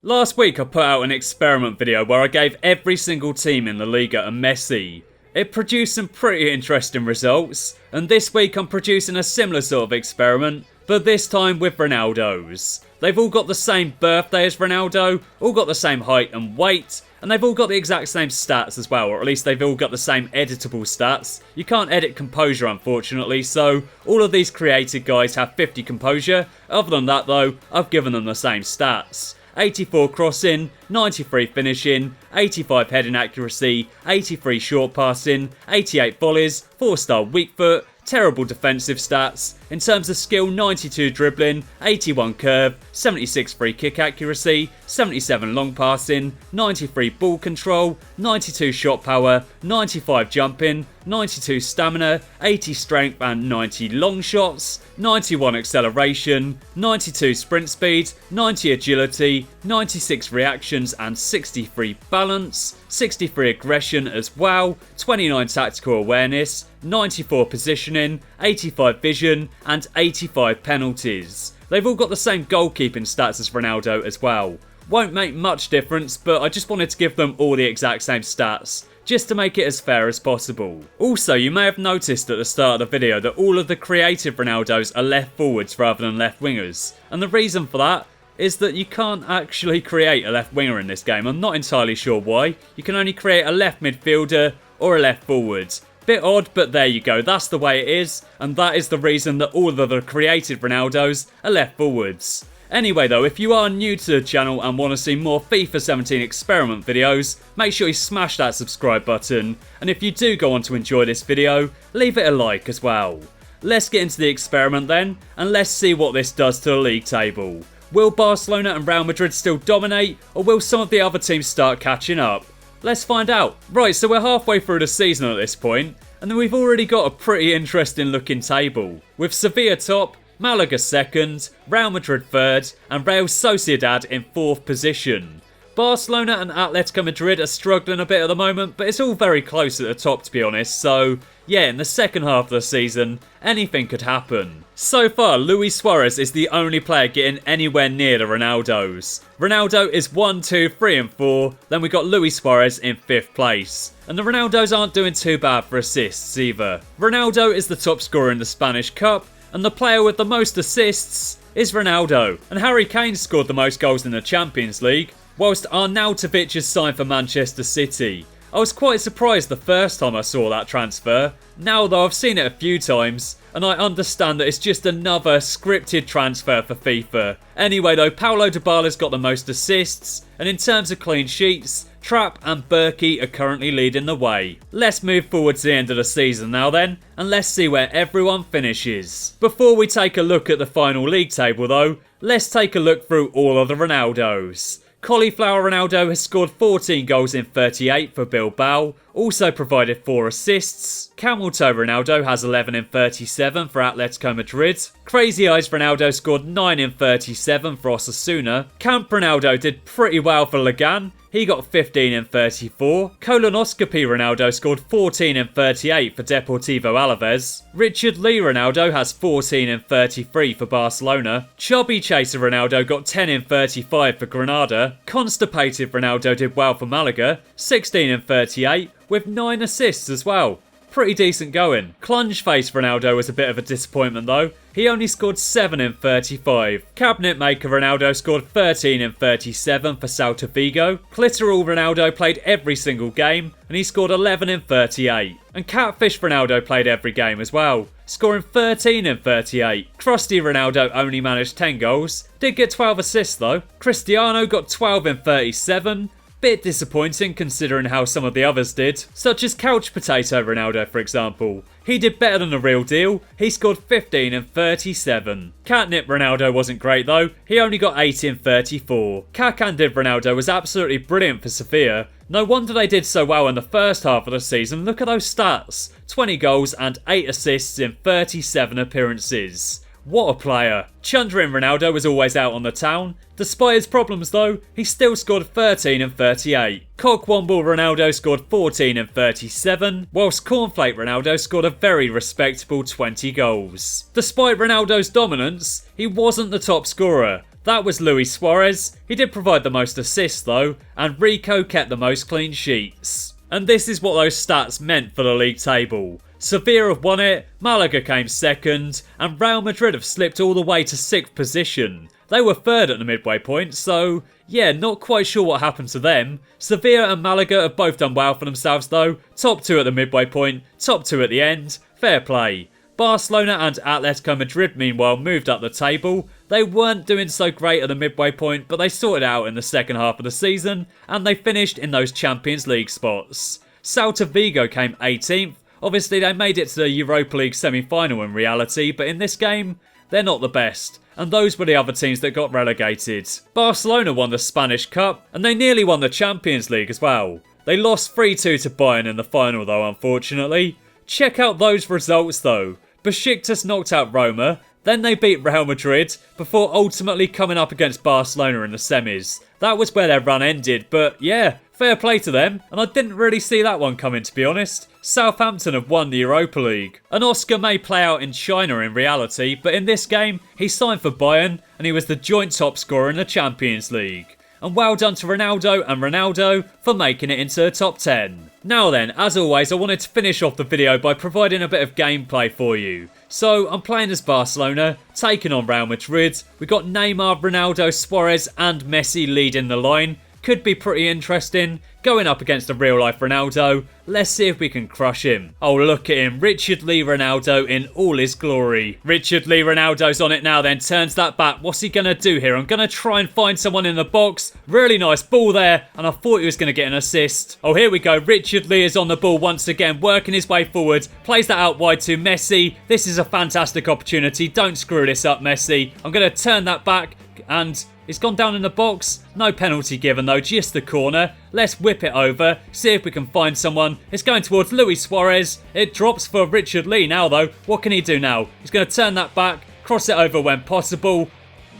Last week I put out an experiment video where I gave every single team in the Liga a Messi. It produced some pretty interesting results, and this week I'm producing a similar sort of experiment, but this time with Ronaldo's. They've all got the same birthday as Ronaldo, all got the same height and weight, and they've all got the exact same stats as well, or at least they've all got the same editable stats. You can't edit composure unfortunately, so all of these created guys have 50 composure. Other than that though, I've given them the same stats. 84 crossing, 93 finishing, 85 heading accuracy, 83 short passing, 88 volleys, 4-star weak foot, terrible defensive stats. In terms of skill, 92 dribbling, 81 curve, 76 free kick accuracy, 77 long passing, 93 ball control, 92 shot power, 95 jumping, 92 stamina, 80 strength and 90 long shots, 91 acceleration, 92 sprint speed, 90 agility, 96 reactions and 63 balance, 63 aggression as well, 29 tactical awareness, 94 positioning, 85 vision and 85 penalties. They've all got the same goalkeeping stats as Ronaldo as well. Won't make much difference, but I just wanted to give them all the exact same stats, just to make it as fair as possible. Also, you may have noticed at the start of the video that all of the creative Ronaldos are left forwards rather than left wingers. And the reason for that is that you can't actually create a left winger in this game. I'm not entirely sure why. You can only create a left midfielder or a left forward. Bit odd, but there you go, that's the way it is, and that is the reason that all of the created Ronaldos are left forwards. Anyway though, if you are new to the channel and want to see more FIFA 17 experiment videos, make sure you smash that subscribe button, and if you do go on to enjoy this video, leave it a like as well. Let's get into the experiment then, and let's see what this does to the league table. Will Barcelona and Real Madrid still dominate, or will some of the other teams start catching up? Let's find out. Right, so we're halfway through the season at this point, and then we've already got a pretty interesting looking table. With Sevilla top, Malaga second, Real Madrid third, and Real Sociedad in fourth position. Barcelona and Atletico Madrid are struggling a bit at the moment, but it's all very close at the top to be honest, so yeah, in the second half of the season, anything could happen. So far, Luis Suarez is the only player getting anywhere near the Ronaldos. Ronaldo is 1, 2, 3 and 4, then we got Luis Suarez in 5th place. And the Ronaldos aren't doing too bad for assists either. Ronaldo is the top scorer in the Spanish Cup, and the player with the most assists is Ronaldo. And Harry Kane scored the most goals in the Champions League, whilst Arnautovic has signed for Manchester City. I was quite surprised the first time I saw that transfer. Now though, I've seen it a few times, and I understand that it's just another scripted transfer for FIFA. Anyway though, Paulo Dybala's got the most assists, and in terms of clean sheets, Trapp and Berkey are currently leading the way. Let's move forward to the end of the season now then, and let's see where everyone finishes. Before we take a look at the final league table though, let's take a look through all of the Ronaldos. Cauliflower Ronaldo has scored 14 goals in 38 for Bilbao, also provided 4 assists. Camel Toe Ronaldo has 11 in 37 for Atletico Madrid. Crazy Eyes Ronaldo scored 9 in 37 for Osasuna. Camp Ronaldo did pretty well for Liga. He got 15 in 34. Colonoscopy Ronaldo scored 14 in 38 for Deportivo Alaves. Richard Leigh Ronaldo has 14 in 33 for Barcelona. Chubby Chaser Ronaldo got 10 in 35 for Granada. Constipated Ronaldo did well for Malaga, 16 in 38 with 9 assists as well. Pretty decent going. Clunge Face Ronaldo was a bit of a disappointment though. He only scored 7 in 35. Cabinet Maker Ronaldo scored 13 in 37 for Celta Vigo. Clitoral Ronaldo played every single game and he scored 11 in 38. And Catfish Ronaldo played every game as well, scoring 13 in 38. Krusty Ronaldo only managed 10 goals. Did get 12 assists though. Cristiano got 12 in 37. Bit disappointing considering how some of the others did, such as Couch Potato Ronaldo for example. He did better than the real deal, he scored 15 in 37. Catnip Ronaldo wasn't great though, he only got 8 in 34. Cacandiv Ronaldo was absolutely brilliant for Sevilla. No wonder they did so well in the first half of the season, look at those stats. 20 goals and 8 assists in 37 appearances. What a player. Chundrin Ronaldo was always out on the town. Despite his problems though, he still scored 13 and 38. Cockwomble Ronaldo scored 14 and 37, whilst Cornflake Ronaldo scored a very respectable 20 goals. Despite Ronaldo's dominance, he wasn't the top scorer. That was Luis Suarez. He did provide the most assists though, and Rico kept the most clean sheets. And this is what those stats meant for the league table. Sevilla have won it, Malaga came second, and Real Madrid have slipped all the way to 6th position. They were third at the midway point, so yeah, not quite sure what happened to them. Sevilla and Malaga have both done well for themselves though. Top 2 at the midway point, top 2 at the end. Fair play. Barcelona and Atletico Madrid meanwhile moved up the table. They weren't doing so great at the midway point, but they sorted it out in the second half of the season, and they finished in those Champions League spots. Celta Vigo came 18th. Obviously they made it to the Europa League semi-final in reality, but in this game, they're not the best. And those were the other teams that got relegated. Barcelona won the Spanish Cup, and they nearly won the Champions League as well. They lost 3-2 to Bayern in the final though, unfortunately. Check out those results though. Besiktas knocked out Roma, then they beat Real Madrid, before ultimately coming up against Barcelona in the semis. That was where their run ended, but yeah, fair play to them, and I didn't really see that one coming to be honest. Southampton have won the Europa League. And Oscar may play out in China in reality, but in this game, he signed for Bayern, and he was the joint top scorer in the Champions League. And well done to Ronaldo and Ronaldo for making it into the top 10. Now then, as always, I wanted to finish off the video by providing a bit of gameplay for you. So, I'm playing as Barcelona, taking on Real Madrid. We got Neymar, Ronaldo, Suarez and Messi leading the line. Could be pretty interesting. Going up against a real life Ronaldo. Let's see if we can crush him. Oh, look at him. Richard Leigh Ronaldo in all his glory. Richard Leigh Ronaldo's on it now then. Turns that back. What's he going to do here? I'm going to try and find someone in the box. Really nice ball there. And I thought he was going to get an assist. Oh, here we go. Richard Leigh is on the ball once again. Working his way forward. Plays that out wide to Messi. This is a fantastic opportunity. Don't screw this up, Messi. I'm going to turn that back. And it's gone down in the box. No penalty given though, just the corner. Let's whip it over, see if we can find someone. It's going towards Luis Suarez. It drops for Richard Leigh now though. What can he do now? He's going to turn that back, cross it over when possible.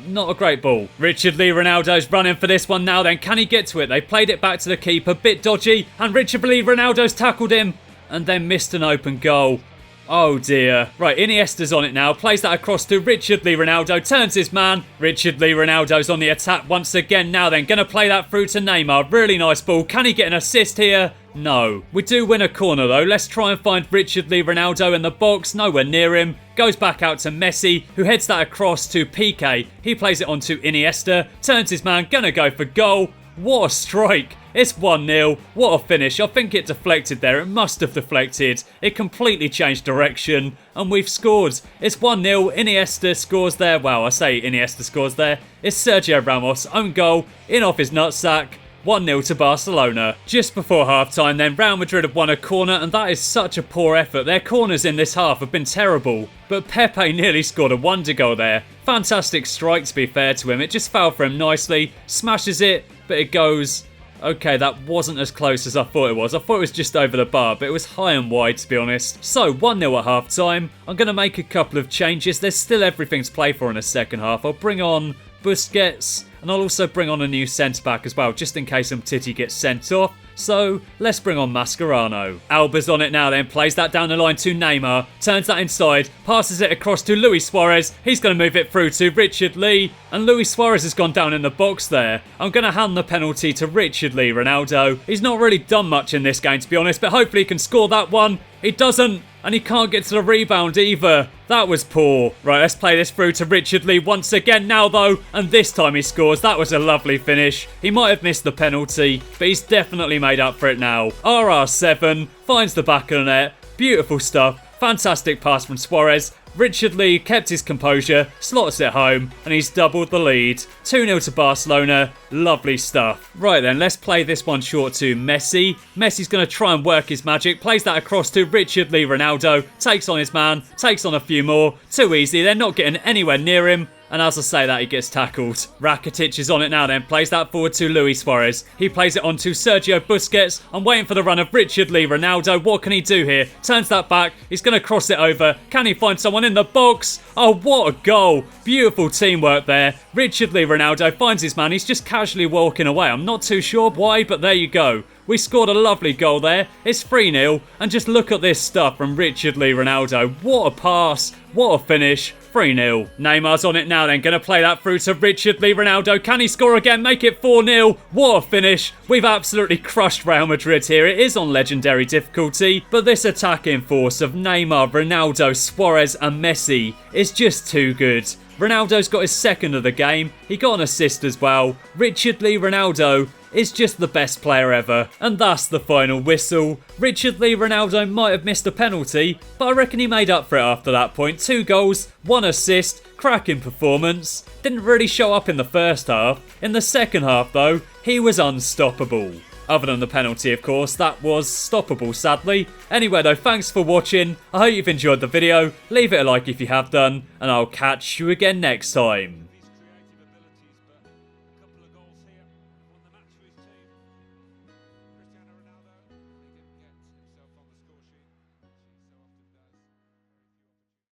Not a great ball. Richard Leigh Ronaldo's running for this one now then. Can he get to it? They played it back to the keeper, bit dodgy. And Richard Leigh Ronaldo's tackled him and then missed an open goal. Oh dear. Right, Iniesta's on it now. Plays that across to Richard Leigh Ronaldo. Turns his man. Richard Leigh Ronaldo's on the attack once again now then. Going to play that through to Neymar. Really nice ball. Can he get an assist here? No. We do win a corner though. Let's try and find Richard Leigh Ronaldo in the box. Nowhere near him. Goes back out to Messi, who heads that across to Piqué. He plays it on to Iniesta. Turns his man. Gonna go for goal. What a strike. It's 1-0. What a finish. I think it deflected there. It must have deflected. It completely changed direction. And we've scored. It's 1-0. Iniesta scores there. Wow, I say Iniesta scores there. It's Sergio Ramos. Own goal. In off his nutsack. 1-0 to Barcelona. Just before half-time then, Real Madrid have won a corner and that is such a poor effort. Their corners in this half have been terrible. But Pepe nearly scored a wonder goal there. Fantastic strike to be fair to him. It just fell for him nicely. Smashes it, but it goes... Okay, that wasn't as close as I thought it was. I thought it was just over the bar, but it was high and wide to be honest. So, 1-0 at half-time. I'm going to make a couple of changes. There's still everything to play for in the second half. I'll bring on Busquets, and I'll also bring on a new centre-back as well, just in case Umtiti gets sent off. So, let's bring on Mascherano. Alba's on it now then, plays that down the line to Neymar, turns that inside, passes it across to Luis Suarez. He's going to move it through to Richard Leigh, and Luis Suarez has gone down in the box there. I'm going to hand the penalty to Richard Leigh Ronaldo. He's not really done much in this game to be honest, but hopefully he can score that one. He doesn't, and he can't get to the rebound either. That was poor. Right, let's play this through to Richard Leigh once again now though, and this time he scores. That was a lovely finish. He might have missed the penalty, but he's definitely made up for it now. RR7 finds the back of the net. Beautiful stuff. Fantastic pass from Suarez. Richard Leigh kept his composure, slots it home, and he's doubled the lead. 2-0 to Barcelona. Lovely stuff. Right then, let's play this one short to Messi. Messi's going to try and work his magic. Plays that across to Richard Leigh Ronaldo. Takes on his man. Takes on a few more. Too easy. They're not getting anywhere near him. And as I say that, he gets tackled. Rakitic is on it now then. Plays that forward to Luis Suarez. He plays it on to Sergio Busquets. I'm waiting for the run of Richard Leigh Ronaldo. What can he do here? Turns that back. He's going to cross it over. Can he find someone in the box? Oh, what a goal. Beautiful teamwork there. Richard Leigh Ronaldo finds his man. He's just casually walking away. I'm not too sure why, but there you go. We scored a lovely goal there. It's 3-0. And just look at this stuff from Richard Leigh Ronaldo. What a pass. What a finish. 3-0. Neymar's on it now then, going to play that through to Richard Leigh Ronaldo. Can he score again? Make it 4-0. What a finish. We've absolutely crushed Real Madrid here. It is on legendary difficulty, but this attacking force of Neymar, Ronaldo, Suarez and Messi is just too good. Ronaldo's got his second of the game. He got an assist as well. Richard Leigh Ronaldo is just the best player ever. And that's the final whistle. Richard Leigh Ronaldo might have missed a penalty, but I reckon he made up for it after that point. 2 goals, 1 assist, cracking performance. Didn't really show up in the first half. In the second half though, he was unstoppable. Other than the penalty, of course, that was stoppable, sadly. Anyway though, thanks for watching. I hope you've enjoyed the video. Leave it a like if you have done, and I'll catch you again next time.